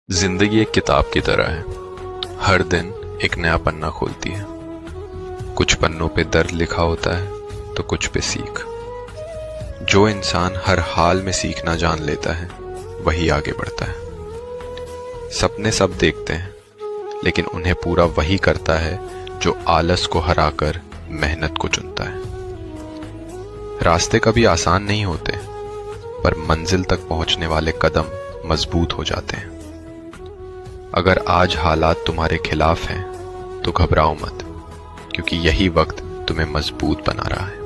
जिंदगी एक किताब की तरह है। हर दिन एक नया पन्ना खोलती है। कुछ पन्नों पे दर्द लिखा होता है तो कुछ पे सीख। जो इंसान हर हाल में सीखना जान लेता है वही आगे बढ़ता है। सपने सब देखते हैं लेकिन उन्हें पूरा वही करता है जो आलस को हराकर मेहनत को चुनता है। रास्ते कभी आसान नहीं होते पर मंजिल तक पहुंचने वाले कदम मजबूत हो जाते हैं। अगर आज हालात तुम्हारे खिलाफ हैं तो घबराओ मत, क्योंकि यही वक्त तुम्हें मजबूत बना रहा है।